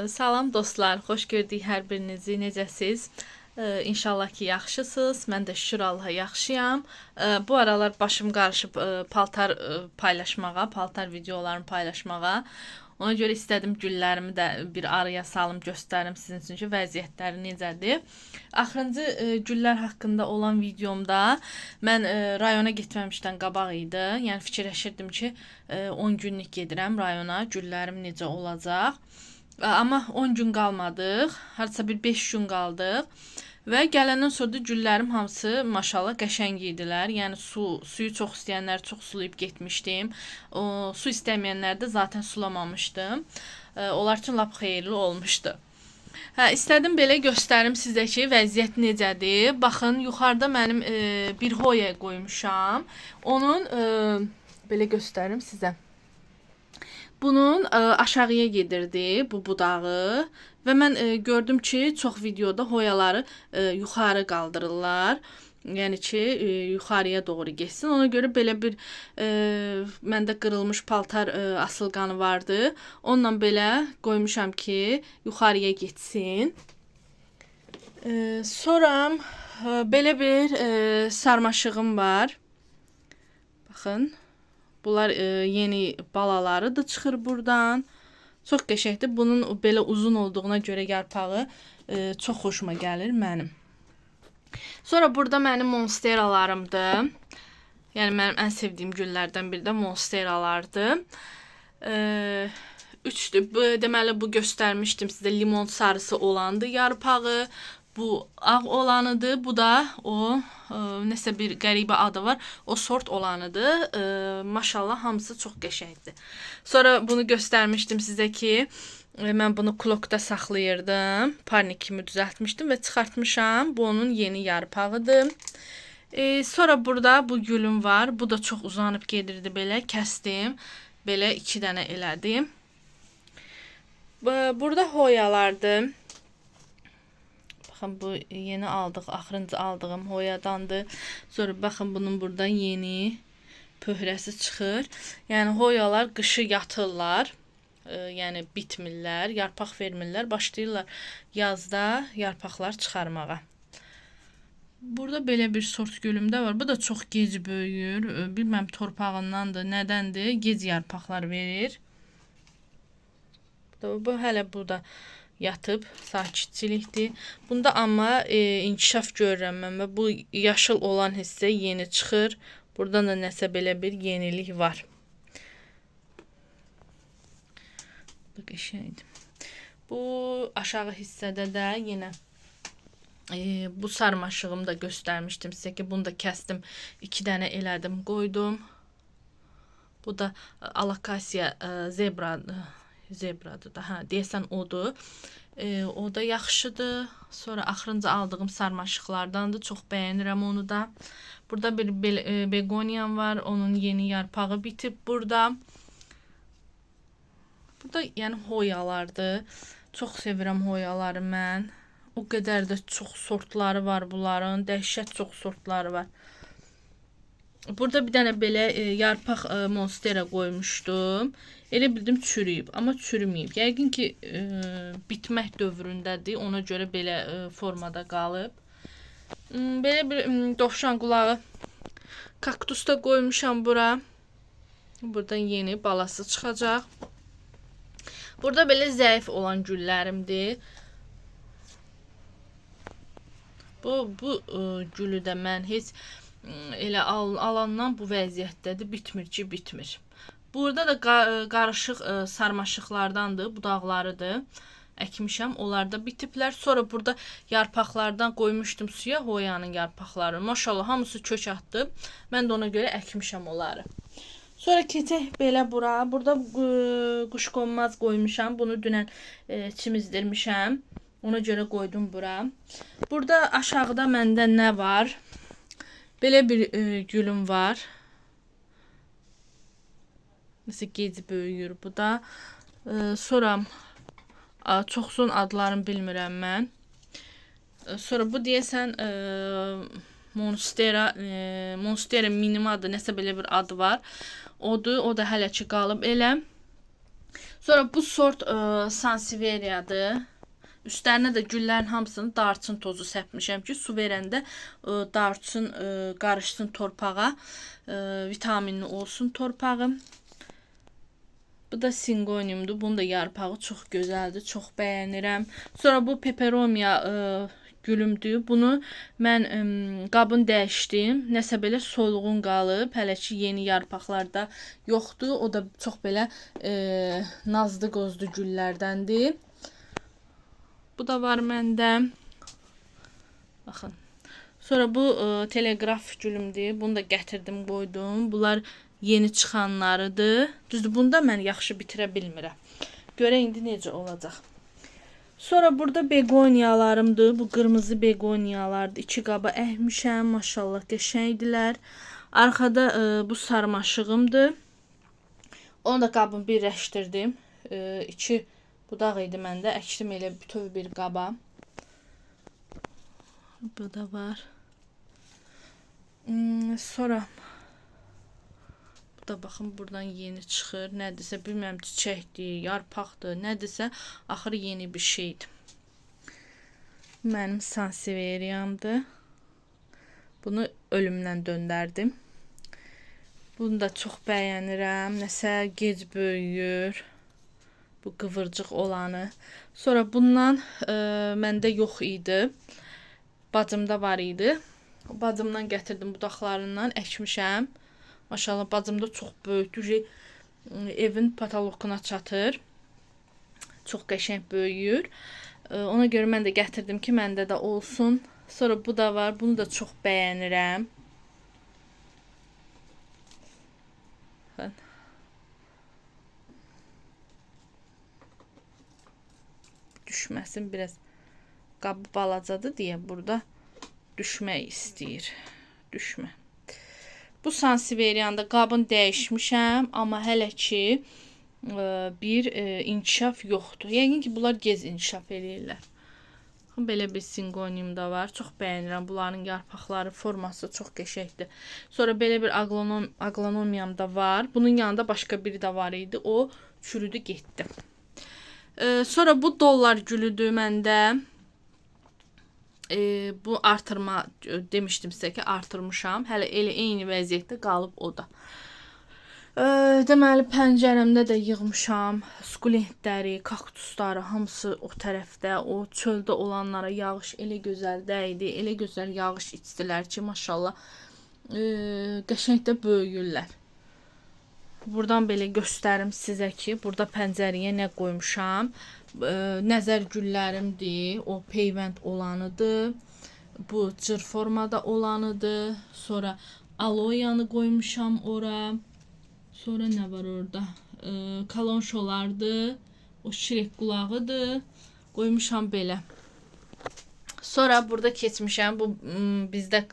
Salam dostlar, xoş gördük hər birinizi. Necəsiz? İnşallah ki, yaxşısınız. Mən də şükür Allaha yaxşıyam. Bu aralar başım qarışıb paltar paylaşmağa, paltar videolarını paylaşmağa. Ona görə istədim güllərimi də bir araya salım, göstərim sizin üçün ki, vəziyyətləri necədir. Axırıncı güllər haqqında olan videomda mən rayona getməmişdən qabaq idi. Yəni fikirləşirdim ki, 10 günlük gedirəm rayona, güllərim necə olacaq. Amma 10 gün qalmadıq. Hardasa bir 5 gün qaldıq. Və gələndən sonra da güllərim hamısı maşallah qəşəng idilər. Yəni suyu çox istəyənlər çox sulayıb getmişdim. Su istəməyənlər də zaten sulamamışdım. Onlar üçün lap xeyirli olmuşdu. İstədim belə göstərim sizə ki, vəziyyət necədir. Baxın, yuxarıda mənim bir hoya qoymuşam. Onun belə göstərim sizə. Bunun aşağıya gedirdi bu budağı və mən gördüm ki, çox videoda hoyaları yuxarı qaldırırlar. Yəni ki, yuxarıya doğru getsin. Ona görə belə bir məndə qırılmış paltar asılqanı vardı. Onunla belə qoymuşam ki, yuxarıya getsin. Sonra belə bir sarmaşığım var. Baxın. Bunlar yeni balaları da çıxır buradan. Çox qəşəngdir. Bunun belə uzun olduğuna görə yarpağı çox xoşuma gəlir mənim. Sonra burada mənim monsteralarımdır. Yəni mənim ən sevdiyim güllərdən biri də monsteralardır. Deməli bu göstərmişdim sizə, limon sarısı olandı yarpağı. Bu ağ olanıdır. Bu da o nəsə bir qəribə adı var. O sort olanıdır. Maşallah hamısı çox qəşəngdir. Sonra bunu göstərmişdim sizə ki, mən bunu klokda saxlayırdım. Parnik kimi düzəltmişdim və çıxartmışam. Bu onun yeni yarpağıdır. Sonra burada bu gülüm var. Bu da çox uzanıb gedirdi belə. Kəsdim. Belə 2 dənə elədim. Burada hoyalardır. Baxın, bu yeni axırıncı aldığım hoyadandır. Sonra baxın, bunun burada yeni pöhrəsi çıxır. Yəni hoyalar qışı yatırlar. Yəni bitmirlər, yarpaq vermirlər. Başlayırlar yazda yarpaqlar çıxarmağa. Burada belə bir sort gülüm də var. Bu da çox gec böyüyür. Bilməm torpağındandır, nədəndir. Gec yarpaqlar verir. Bu hələ burada yatıb, sakitçilikdir. Bunda amma inkişaf görürəm mən və bu yaşıl olan hissə yeni çıxır. Buradan da nəsə belə bir yenilik var. Bu qəşəngdir. Bu aşağı hissədə də yenə bu sarmaşığımı da göstərmişdim sizə ki, bunu da kəsdim. 2 dənə elədim, qoydum. Bu da alakasiya zebradır da. Deyəsən odur. O da yaxşıdır. Sonra axırıncı aldığım sarmaşıqlardandır. Çox bəyənirəm onu da. Burada bir begoniyam var. Onun yeni yarpağı bitib burada. Burada yəni hoyalardır. Çox sevirəm hoyaları mən. O qədər də çox sortları var bunların. Dəhşət çox sortları var. Burada bir dənə belə yarpaq monstera qoymuşdum. Elə bildim çürüyüb, amma çürüməyib. Yəqin ki, bitmək dövründədir. Ona görə belə formada qalıb. Belə bir dovşan qulağı kaktus da qoymuşam bura. Buradan yeni balası çıxacaq. Burada belə zəif olan güllərimdir. Bu gülü də mən heç elə alandan bu vəziyyətdədir. Bitmir ki, bitmir. Burada da qarışıq sarmaşıqlardandır, budaqlarıdır. Əkmişəm, onlar da bitiblər. Sonra burada yarpaqlardan qoymuşdum suya, hoyanın yarpaqları. Maşallah, hamısı kök atdı. Mən də ona görə əkmişəm onları. Sonra keçək belə bura. Burada quşqonmaz qoymuşam. Bunu dünən çimizdirmişəm. Ona görə qoydum bura. Burada aşağıda məndə nə var? Belə bir gülüm var. Nəsə gec böyüyür bu da. Sonra çoxsun adlarını bilmirəm mən. Sonra bu deyəsən Monstera minimadır, nəsə belə bir adı var. Odur, o da hələ ki qalıb elə. Sonra bu sort Sanseveriyadır. Üstlərinə də güllərin hamısını darçın tozu səpmişəm ki, su verəndə darçın qarışsın torpağa, vitaminli olsun torpağım. Bu da singoniumdur. Bunun da yarpağı çox gözəldir. Çox bəyənirəm. Sonra bu peperomiya gülümdür. Bunu mən qabın dəyişdim. Nəsə belə solğun qalıb. Hələ ki yeni yarpaqlarda yoxdur. O da çox belə nazlı qozlu güllərdəndir. Bu da var məndə. Baxın. Sonra bu teleqraf gülümdür. Bunu da gətirdim, qoydum. Bunlar yeni çıxanlarıdır. Düzdür, bunda mən yaxşı bitirə bilmirəm. Görə indi necə olacaq. Sonra burada begoniyalarımdır. Bu qırmızı begoniyalardır. 2 qaba əkmişəm. Maşallah qəşəngdilər. Arxada bu sarmaşığımdır. Onu da qabımı birləşdirdim. 2 budaq idi məndə. Əkdim elə bütöv bir qaba. Bu da var. Sonra bu da baxın buradan yeni çıxır. Nədirsə bilmirəm, çiçəkdir, yarpaqdır, nədirsə axırı yeni bir şeydir. Mənim Sanseveriyamdır. Bunu ölümdən döndərdim. Bunu da çox bəyənirəm. Nəsə gec böyüyür. Bu qıvırcıq olanı. Sonra bundan məndə yox idi. Bacımda var idi. Bacımdan gətirdim budaqlarından, əkmişəm. Maşallah bacım da çox böyükdür. Evin patologuna çatır. Çox qəşəng böyüyür. Ona görə mən də gətirdim ki, məndə də olsun. Sonra bu da var. Bunu da çox bəyənirəm. Düşməsin, biraz qabı balacadır deyə burada düşmək istəyir. Düşmə. Bu Sanseveriyanda qabını dəyişmişəm, amma hələ ki bir inkişaf yoxdur. Yəqin ki, bunlar gec inkişaf eləyirlər. Belə bir singonium da var. Çox bəyənirəm. Bunların yarpaqları, forması çox qəşəngdir. Sonra belə bir aglanomiyam da var. Bunun yanında başqa biri də var idi. O çürüdü, getdi. Sonra bu dollar gülüdür məndə. Bu artırma demişdim sizə ki, artırmışam. Hələ elə eyni vəziyyətdə qalıb o da. Deməli pəncərəmdə də yığmışam sukulentləri, kaktusları, hamısı o tərəfdə. O çöldə olanlara yağış elə gözəl dəydi, elə gözəl yağış içdilər ki, maşallah qəşəng də böyüyürlər. Buradan belə göstərim sizə ki, burada pəncərəyə nə qoymuşam. Nəzər güllərimdir. O peyvənd olanıdır. Bu cır formada olanıdır. Sonra aloyanı qoymuşam ora. Sonra nə var orada? Kalonşolardır. O şirek qulağıdır. Qoymuşam belə. Sonra burada keçmişəm. Bu bizdə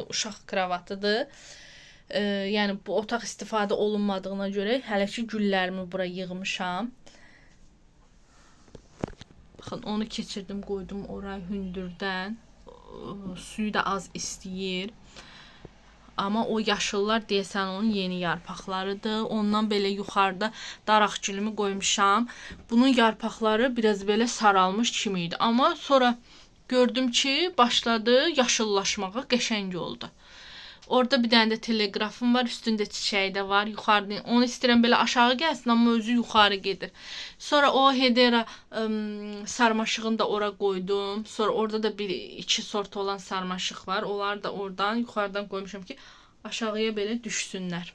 uşaq kravatıdır. Yəni bu otaq istifadə olunmadığına görə hələ ki güllərimi bura yığmışam. Baxın, onu keçirdim, qoydum ora hündürdən. Suyu da az istəyir. Amma o yaşıllar deyəsən onun yeni yarpaqlarıdır. Ondan belə yuxarıda daraq gülümü qoymuşam. Bunun yarpaqları biraz belə saralmış kimi idi. Amma sonra gördüm ki, başladı yaşıllaşmağa, qəşəng oldu. Orada bir dənə də teleqrafım var, üstündə çiçəyi də var, yuxarıda. Onu istəyirəm belə aşağı gəlsin, amma özü yuxarı gedir. Sonra o hedera sarmaşığını da ora qoydum. Sonra orada da iki sort olan sarmaşıq var. Onları da oradan, yuxarıdan qoymuşam ki, aşağıya belə düşsünlər.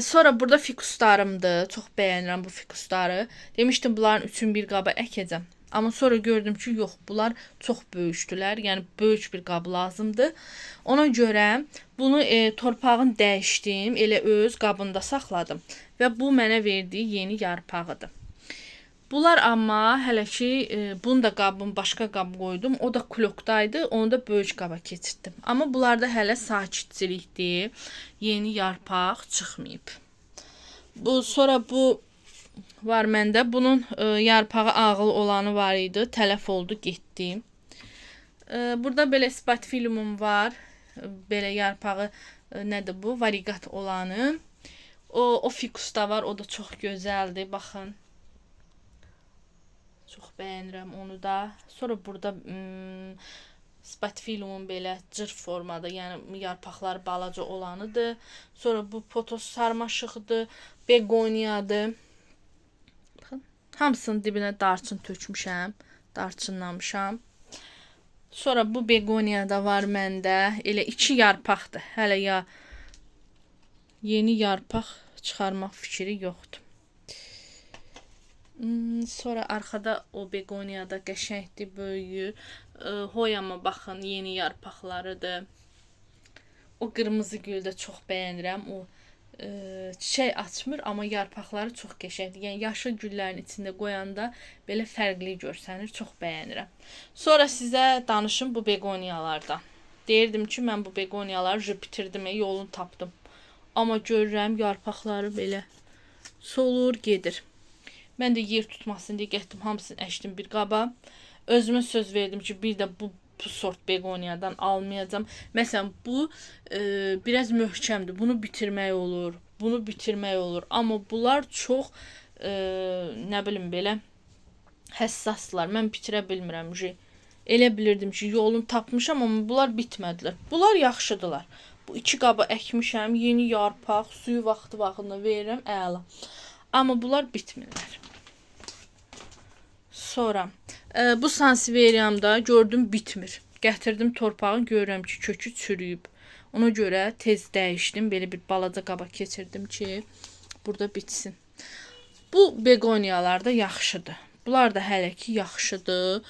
Sonra burada fikuslarımdır. Çox bəyənirəm bu fikusları. Demişdim bunların üçün bir qaba əkəcəm. Amma sonra gördüm ki, yox, bunlar çox böyükdülər. Yəni böyük bir qab lazımdır. Ona görə bunu torpağın dəyişdim, elə öz qabında saxladım və bu mənə verdiyi yeni yarpağıdır. Bunlar amma hələ ki bunu da qabın başqa qab qoydum. O da klokdaydı. Onu da böyük qaba keçirtdim. Amma bunlarda hələ sakitçilikdir. Yeni yarpaq çıxmayıb. Sonra bu var məndə. Bunun yarpağı ağıl olanı var idi. Tələf oldu, getdi. Burada belə spatfilumum var. Belə yarpağı nədir bu? Varigat olanı. O fikus da var, o da çox gözəldir. Baxın. Çox bəyənirəm onu da. Sonra burada Spatifilum belə cır formada, yəni yarpaqları balaca olanıdır. Sonra bu potos sarmaşıqdır, begoniyadır. Baxın, hamısının dibinə darçın tökmüşəm, darçınlamışam. Sonra bu begoniya da var məndə. Elə 2 yarpaqdır. Hələ ya yeni yarpaq çıxarmaq fikri yoxdur. Sonra arxada o begoniyada qəşəngdir, böyüyür. Hoyama baxın, yeni yarpaqlarıdır. O qırmızı gül də çox bəyənirəm. O çiçək açmır, amma yarpaqları çox qəşəngdir. Yəni yaşıl güllərin içində qoyanda belə fərqli görsənir. Çox bəyənirəm. Sonra sizə danışım bu begoniyalardan. Deyirdim ki, mən bu begoniyaları bitirdim, yolunu tapdım. Amma görürəm yarpaqları belə solur, gedir. Mən də yer tutmasın deyə getdim, hamısını əkdim bir qaba. Özümə söz verdim ki, bir də bu sort begoniyadan almayacağam. Məsələn, bu biraz möhkəmdir. Bunu bitirmək olur, bunu bitirmək olur. Amma bunlar çox, nə bilim belə, həssaslar. Mən bitirə bilmirəm. Elə bilirdim ki, yolunu tapmışam, amma bunlar bitmədilər. Bunlar yaxşıdırlar. Bu 2 qaba əkmişəm, yeni yarpaq, suyu vaxtında verirəm, əla. Amma bunlar bitmirlər. Sonra bu sansiveriyamda gördüm bitmir. Gətirdim torpağı, görürəm ki, kökü çürüyüb. Ona görə tez dəyişdim. Belə bir balaca qaba keçirdim ki, burada bitsin. Bu begoniyalar da yaxşıdır. Bunlar da hələ ki yaxşıdır.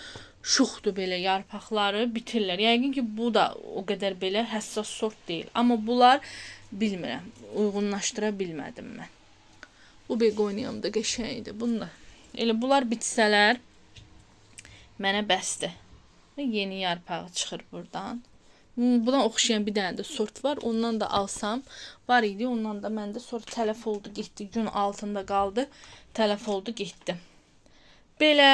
Şuxdur belə yarpaqları, bitirlər. Yəqin ki, bu da o qədər belə həssas sort deyil. Amma bunlar bilmirəm, uyğunlaşdıra bilmədim mən. Bu begoniyam da qəşəngdir. Bunlar. Elə bunlar bitsələr mənə bəsdir. Yeni yarpağı çıxır buradan. Buna oxşayan bir dənə də sort var. Ondan da alsam var idi. Ondan da məndə sonra tələf oldu, getdi. Gün altında qaldı. Tələf oldu, getdi. Belə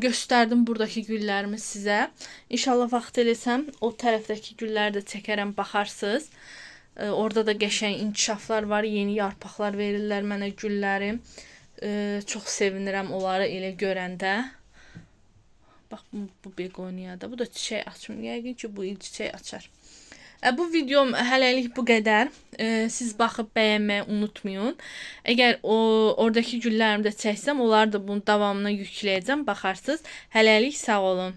göstərdim buradakı güllərimi sizə. İnşallah vaxt eləsəm o tərəfdəki gülləri də çəkərəm, baxarsınız. Orada da qəşəng inkişaflar var. Yeni yarpaqlar verirlər mənə güllərim. Çox sevinirəm onları elə görəndə. Bax, bu begoniyada. Bu da çiçək açmır. Yəqin ki, bu il çiçək açar. Bu videom hələlik bu qədər. Siz baxıb bəyənməyi unutmayın. Əgər oradakı güllərimi də çəksəm, onları da bunun davamına yükləyəcəm. Baxarsınız. Hələlik sağ olun.